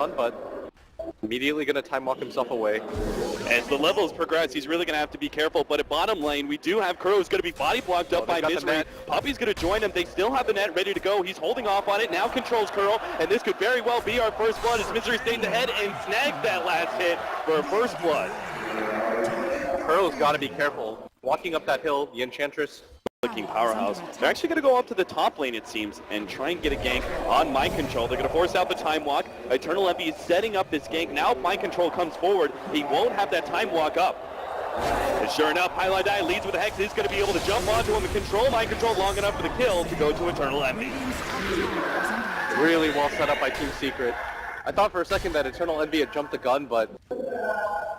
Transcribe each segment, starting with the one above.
but immediately going to time walk himself away. As the levels progress, he's really going to have to be careful. But at bottom lane, we do have Kuro who's going to be body blocked up by Misery. Puppey's going to join him. They still have the net ready to go. He's holding off on it. Now controls Kuro, and this could very well be our first blood as Misery stays ahead and snags that last hit for a first blood. Kuro's got to be careful. Walking up that hill, the Enchantress. Looking powerhouse. They're actually going to go up to the top lane, it seems, and try and get a gank on Mind Control. They're going to force out the time walk. Eternal Envy is setting up this gank. Now Mind Control comes forward. He won't have that time walk up. And sure enough, Highlight Eye leads with a Hex. He's going to be able to jump onto him and control Mind Control long enough for the kill to go to Eternal Envy. Really well set up by Team Secret. I thought for a second that Eternal Envy had jumped the gun, but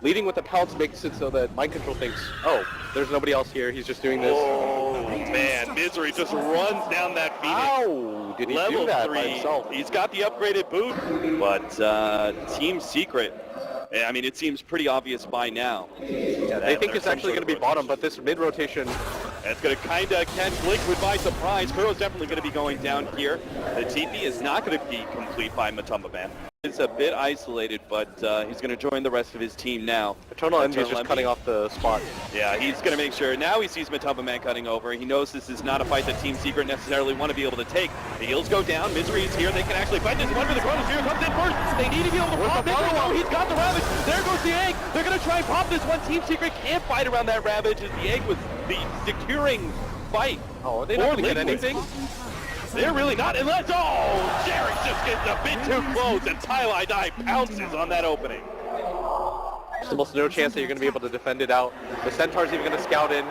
leading with the pounce makes it so that Mind Control thinks, oh, there's nobody else here, he's just doing this. Oh, man, Misery just runs down that Phoenix. How did he Level do that 3. by himself? He's got the upgraded boot, but Team Secret, I mean, it seems pretty obvious by now. Yeah, they think it's actually going to be bottom, but this mid-rotation... That's going to kind of catch Liquid by surprise. Kuro's definitely going to be going down here. The TP is not going to be complete by Matumba Man. It's a bit isolated, but he's going to join the rest of his team now. Eternal Envy is just cutting off the spot. Yeah, he's going to make sure. Now he sees Matumba Man cutting over. He knows this is not a fight that Team Secret necessarily want to be able to take. The heals go down. Misery is here. They can actually fight this one for the Chronosphere. Comes in first. They need to be able to pop it. Oh, he's got the Ravage. There goes the egg. They're going to try and pop this one. Team Secret can't fight around that Ravage as the egg was the securing fight. Oh, they don't get anything. They're really not, unless, oh, Jerry just gets a bit too close, and Highlight Eye pounces on that opening. There's almost no chance that you're going to be able to defend it out. The Centaur's even going to scout in.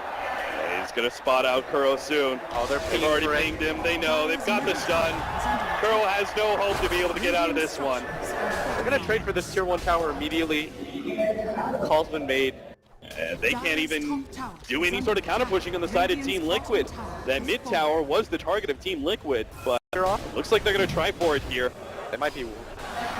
He's going to spot out Kuro soon. Oh, they've already pinged him. They know. They've got the stun. Kuro has no hope to be able to get out of this one. They're going to trade for this tier 1 tower immediately. Call's been made. They can't even do any sort of counter pushing on the side of Team Liquid. That mid tower was the target of Team Liquid, but looks like they're going to try for it here. They might be...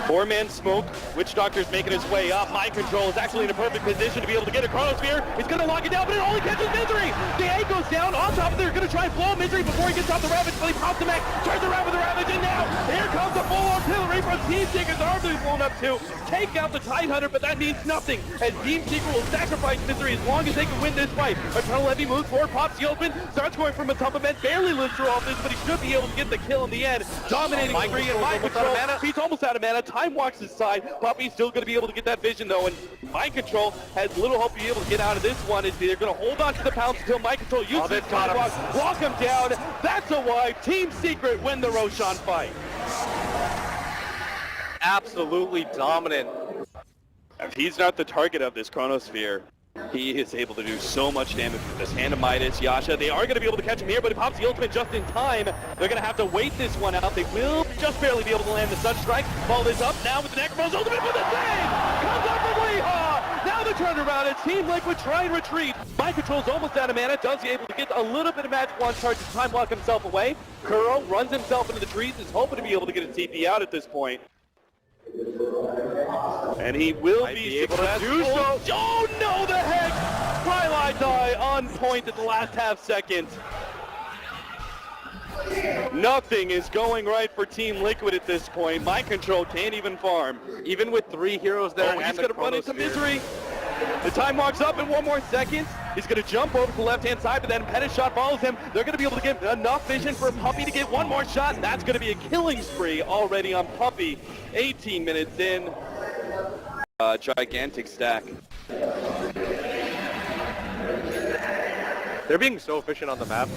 4-man smoke. Witch Doctor's making his way up. Mind Control is actually in a perfect position to be able to get a Chronosphere. He's going to lock it down, but it only catches Misery. The egg goes down. On top of it, they're going to try and blow Misery before he gets off the Ravage, but he pops the mech, turns around with the Ravage, and now here comes the full artillery from Team Secret. Their arms will be blown up too. Take out the Tidehunter, but that means nothing, as Team Secret will sacrifice Misery as long as they can win this fight. Eternal Envy moves forward, pops the open, starts going from Matumba Man, barely lives through all this, but he should be able to get the kill in the end. Dominating free and Mind Control. He's almost out of mana. Time walks his side. Puppey's still going to be able to get that vision though, and Mind Control has little hope to be able to get out of this one. Is they're going to hold on to the pounce until Mind Control uses his time walk him down. That's a why Team Secret win the Roshan fight. Absolutely dominant. If he's not the target of this Chronosphere, he is able to do so much damage with this Hand of Midas, Yasha. They are going to be able to catch him here, but he pops the ultimate just in time. They're going to have to wait this one out. They will just barely be able to land the Sun Strike. Ball is up now with the Necromorph's ultimate for the save! Comes up from Weehaw! Now the turnaround, and Team Liquid try and retreat. Mind Control's almost out of mana. Does he able to get a little bit of magic one charge to time block himself away? Kuro runs himself into the trees, is hoping to be able to get a TP out at this point. And he will be able to do so. Oh no, the Hex! Highlight Eye on point at the last half second. Nothing is going right for Team Liquid at this point. Mind Control can't even farm. Even with 3 heroes there, he's going to run into Misery. The time walks up in 1 more second. He's going to jump over to the left-hand side, but then Pettis shot follows him. They're going to be able to get enough vision for Puppey to get 1 more shot, and that's going to be a killing spree already on Puppey. 18 minutes in. Gigantic stack. They're being so efficient on the map.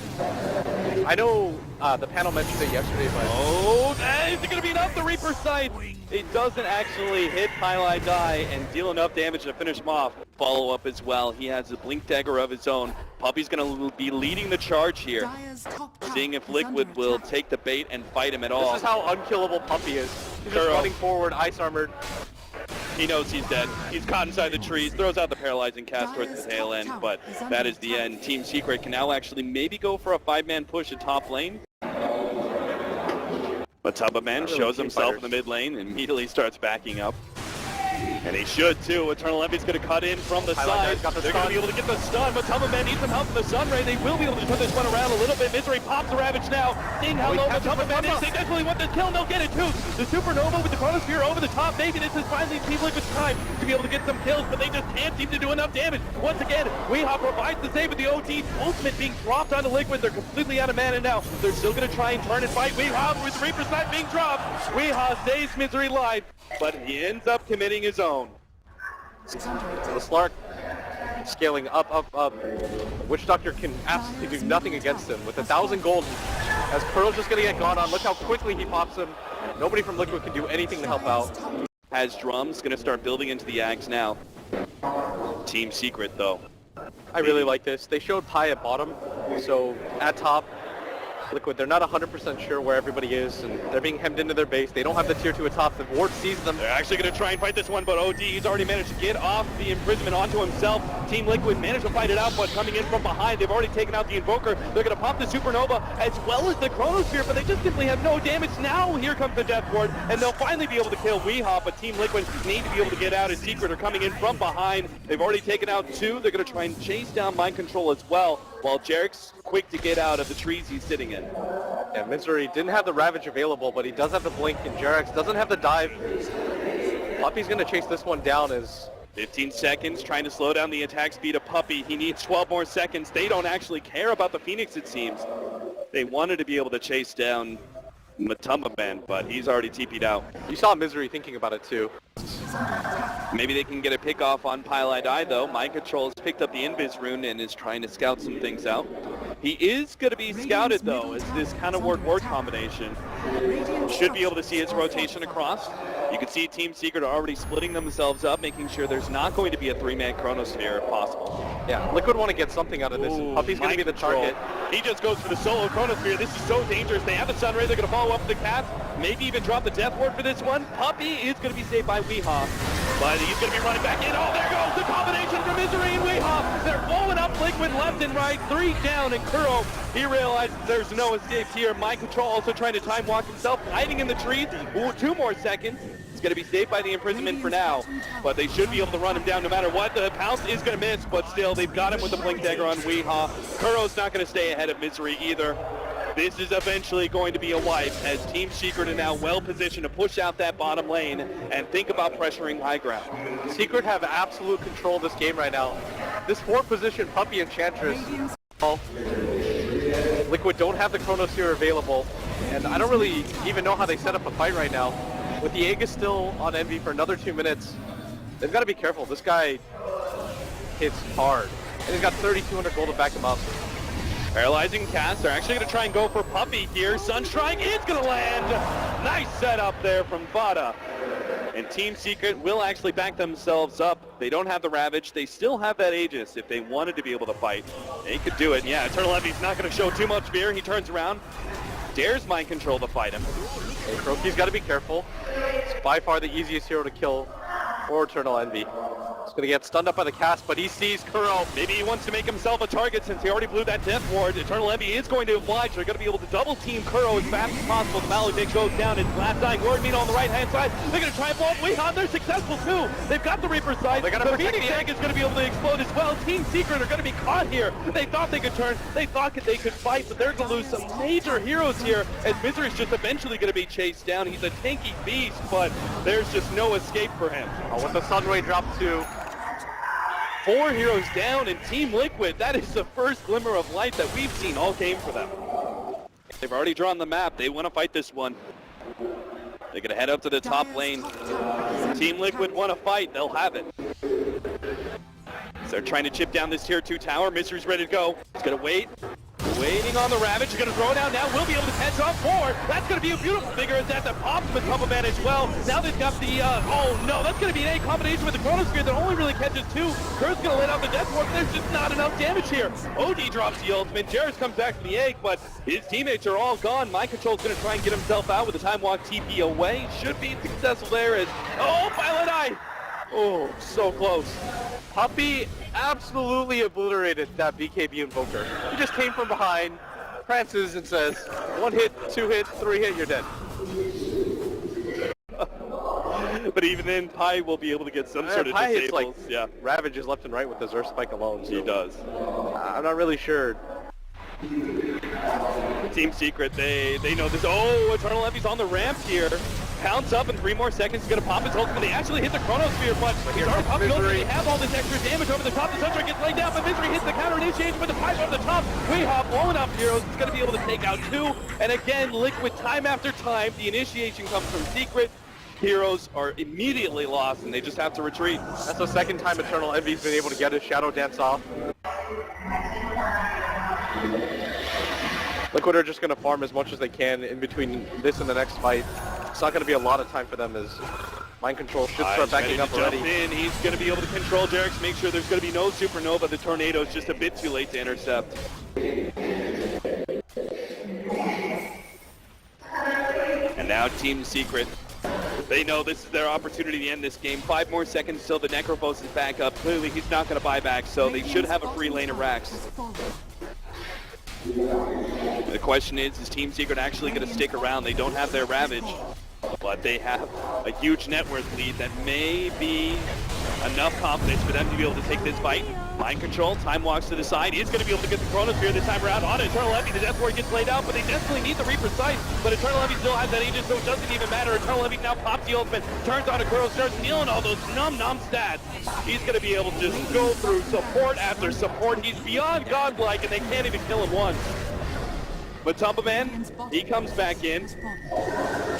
I know the panel mentioned it yesterday, but... Oh, is it going to be enough? The Reaper Sight! It doesn't actually hit Highlight Eye and deal enough damage to finish him off. Follow up as well. He has a Blink Dagger of his own. Puppey's going to be leading the charge here. Seeing if Liquid will take the bait and fight him at all. This is how unkillable Puppey is. He's just running forward, ice armored. He knows he's dead. He's caught inside the trees, throws out the paralyzing cast towards the tail end, but that is the end. Team Secret can now actually maybe go for a 5-man push at top lane. Matumba Man shows himself in the mid lane and immediately starts backing up. And he should too. Eternal Envy's going to cut in from the side. They're going to be able to get the stun, but Tumbaman needs some help from the Sun Ray. They will be able to put this one around a little bit. Misery pops the Ravage now. Seeing how low the Tumbaman is, they definitely want this kill, and they'll get it too. The Supernova with the Chronosphere over the top. Maybe this is finally Team Liquid's time to be able to get some kills, but they just can't seem to do enough damage. Once again, Weehaw provides the save with the OD ultimate being dropped onto Liquid. They're completely out of mana now. They're still going to try and turn and fight Weehaw with Reaper Snipe being dropped. Weehaw saves Misery live, but he ends up committing his own. So Slark scaling up. Witch Doctor can absolutely do nothing against him. With 1,000 gold, as Curl's just going to get gone on. Look how quickly he pops him. Nobody from Liquid can do anything to help out. Has drums, going to start building into the Ags now. Team Secret though. I really like this. They showed Pi at bottom, so at top, Liquid, they're not 100% sure where everybody is, and they're being hemmed into their base. They don't have the tier 2 at top. The ward sees them. They're actually going to try and fight this one, but OD, he's already managed to get off the imprisonment onto himself. Team Liquid managed to fight it out, but coming in from behind, they've already taken out the Invoker. They're going to pop the Supernova as well as the Chronosphere, but they just simply have no damage. Now here comes the Death Ward, and they'll finally be able to kill Weehaw, but Team Liquid need to be able to get out as Secret are coming in from behind. They've already taken out 2. They're going to try and chase down Mind Control as well, while Jarek's quick to get out of the trees he's sitting in. Yeah, Misery didn't have the Ravage available, but he does have the Blink, and Jarex doesn't have the dive. Puppy's going to chase this one down as 15 seconds, trying to slow down the attack speed of Puppy. He needs 12 more seconds. They don't actually care about the Phoenix, it seems. They wanted to be able to chase down Matumbaman, but he's already TP'd out. You saw Misery thinking about it too. Maybe they can get a pick off on Pylite Eye though. Mind Control has picked up the Invis rune and is trying to scout some things out. He is going to be scouted though, as this kind of ward combination. Should be able to see his rotation across. You can see Team Secret are already splitting themselves up, making sure there's not going to be a 3-man Chronosphere if possible. Yeah, Liquid want to get something out of this, and Puppy's going to be the target. He just goes for the solo Chronosphere. This is so dangerous. They have the Sunray. They're going to follow up with the cast. Maybe even drop the Death Ward for this one. Puppy is going to be saved by Weehaw, but he's going to be running back in. Oh, there goes the combination from Misery and Weehaw. They're blowing up Liquid left and right. 3 down, and Kuro, he realizes there's no escape here. Mind Control also trying to time walk himself, hiding in the trees. 2 more seconds. He's going to be saved by the imprisonment for now, but they should be able to run him down no matter what. The Pounce is going to miss, but still, they've got him with the Blink Dagger on Weehaw. Kuro's not going to stay ahead of Misery either. This is eventually going to be a wipe, as Team Secret are now well positioned to push out that bottom lane and think about pressuring high ground. Secret have absolute control of this game right now. This 4th position, Puppy Enchantress, Liquid don't have the Chronosphere available, and I don't really even know how they set up a fight right now. With the Aegis still on Envy for another 2 minutes, they've got to be careful. This guy hits hard, and he's got 3,200 gold to back him up. Paralyzing cast. They're actually going to try and go for Puppy here. Sunstrike is going to land. Nice setup there from Vada. And Team Secret will actually back themselves up. They don't have the Ravage. They still have that Aegis if they wanted to be able to fight. They could do it. Yeah, Eternal Envy's not going to show too much fear. He turns around, dares Mind Control to fight him. Hey, Kroki's got to be careful. It's by far the easiest hero to kill for Eternal Envy. He's going to get stunned up by the cast, but he sees Kuro. Maybe he wants to make himself a target since he already blew that Death Ward. Eternal Envy is going to oblige. They're going to be able to double team Kuro as fast as possible. The Maledict goes down. It's last dying Lord Mean on the right-hand side. They're going to try and blow up Weehaw. They're successful too. They've got the Reaper side. The Phoenix Egg is going to be able to explode as well. Team Secret are going to be caught here. They thought they could turn. They thought they could fight, but they're going to lose some major heroes here as Misery's just eventually going to be chased down. He's a tanky beast, but there's just no escape for him. With the Sunray drop too. 4 heroes down, and Team Liquid, that is the first glimmer of light that we've seen all game for them. They've already drawn the map. They want to fight this one. They're going to head up to the top lane. Team Liquid want to fight. They'll have it. So they're trying to chip down this tier 2 tower. Misery's ready to go. He's going to wait. Waiting on the Ravage. He's going to throw it down now. We'll be able to catch off 4. That's going to be a beautiful figure as that pops with Tumbaman as well. Now they've got the, oh no, that's going to be an A combination with the Chronosphere that only really catches 2. Kurt's going to let out the Death Ward, but there's just not enough damage here. OD drops the ultimate. Jarrus comes back for the egg, but his teammates are all gone. Mind Control's going to try and get himself out with the Time Walk TP away. Should be successful there as, oh, Violet Eye. Oh, so close. Puppy absolutely obliterated that BKB Invoker. He just came from behind, prances and says, 1 hit, 2 hit, 3 hit, you're dead. But even then, Pi will be able to get some sort of Pi hits, disables. like, Yeah, ravages left and right with the Zerg spike alone. So he does. I'm not really sure. Team Secret, they know this. Oh, Eternal Epi's on the ramp here. Pounce up in 3 more seconds. He's going to pop his ultimate. They actually hit the Chronosphere, but he's already popped the ultimate. They have all this extra damage over the top. The Sunstrike gets laid down, but Misery hits the counter initiation with the pipe over the top. Weehawk blowing up Heroes. He's going to be able to take out 2. And again, Liquid, time after time, the initiation comes from Secret. Heroes are immediately lost, and they just have to retreat. That's the second time Eternal Envy's been able to get his Shadow Dance off. Liquid are just going to farm as much as they can in between this and the next fight. It's not going to be a lot of time for them as Mind Control should start backing up already. He's going to be able to control Jarex, make sure there's going to be no Supernova. The Tornado's just a bit too late to intercept. And now Team Secret. They know this is their opportunity to end this game. 5 more seconds till the Necrophos is back up. Clearly he's not going to buy back, so they should have a free lane of Rax. The question is Team Secret actually going to stick around? They don't have their Ravage, but they have a huge net worth lead that may be enough confidence for them to be able to take this fight. Mind Control, Time walks to the side. He's going to be able to get the Chronosphere this time around on Eternal Envy. The Death Ward gets laid out, but they definitely need the Reaper's Sight. But Eternal Envy still has that agent, so it doesn't even matter. Eternal Envy now pops the ultimate, turns on a Kuro, starts stealing all those nom stats. He's going to be able to just go through support after support. He's beyond godlike, and they can't even kill him once. But Man, he comes back in,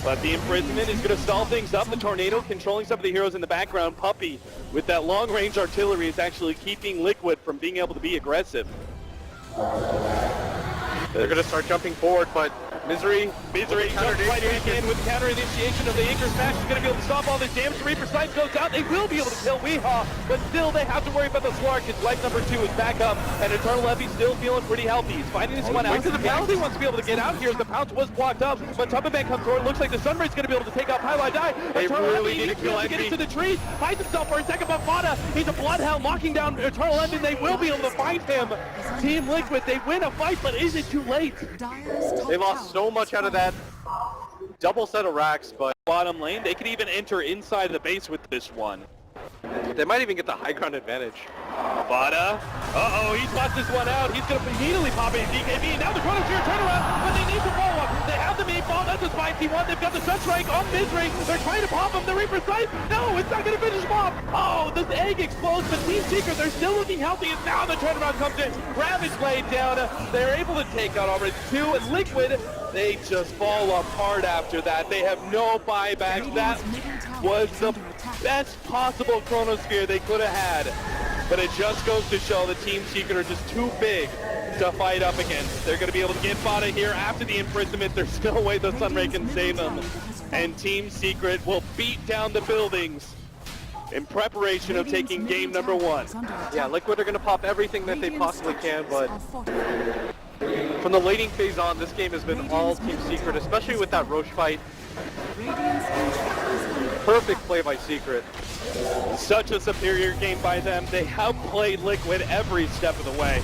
but the imprisonment is going to stall things up. The Tornado controlling some of the heroes in the background. Puppey, with that long-range artillery, is actually keeping Liquid from being able to be aggressive. They're going to start jumping forward, but Misery jumps right back in with the counter initiation of the Anchor Smash. He's going to be able to stop all this damage. The Reaper Sight goes out. They will be able to kill Weehaw, but still they have to worry about the Slark. His life number 2 is back up, and Eternal Envy still feeling pretty healthy. He's fighting this one out. He actually wants to be able to get out here as the Pounce was blocked up, but Man comes forward. Looks like the Sunrays going to be able to take out Pylon Die. They really need to kill Envy. Get into the tree, finds himself for a second, but Fada, he's a Bloodhound knocking down Eternal Envy. They will be able to find him. Team Liquid, they win a fight, but is it too late? They lost so much out of that double set of racks, but bottom lane, they could even enter inside the base with this one. They might even get the high ground advantage. Vada, he spots this one out. He's going to immediately pop in DKB. Now the Chronosphere turnaround, but they need to follow up. They have the meatball, that's a spicy one. They've got the Sunstrike on Misery. They're trying to pop him. The Reaper's Sight, no, it's not going to finish him off. Oh, this egg explodes, but Team Secret, they're still looking healthy, and now the turnaround comes in. Ravage laid down. They're able to take out already 2, and Liquid, they just fall apart after that. They have no buybacks. That was the best possible Chronosphere they could have had. But it just goes to show the Team Secret are just too big to fight up against. They're going to be able to get Fada here after the imprisonment. There's still a way the Sunray can save them. And Team Secret will beat down the buildings in preparation of taking game number 1. Yeah, Liquid are going to pop everything that they possibly can, but from the laning phase on, this game has been all Team Secret, especially with that Roche fight. Perfect play by Secret. Such a superior game by them. They outplayed Liquid every step of the way.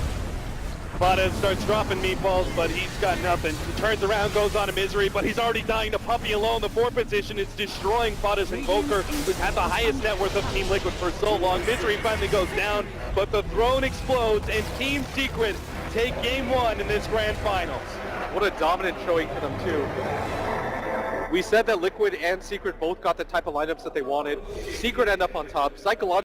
Fada starts dropping meatballs, but he's got nothing. He turns around, goes on to Misery, but he's already dying to Puppey alone. The 4th position is destroying Fada's Invoker, who's had the highest net worth of Team Liquid for so long. Misery finally goes down, but the throne explodes, and Team Secret take game 1 in this grand finals. What a dominant showing for them, too. We said that Liquid and Secret both got the type of lineups that they wanted. Secret end up on top. Psychologically,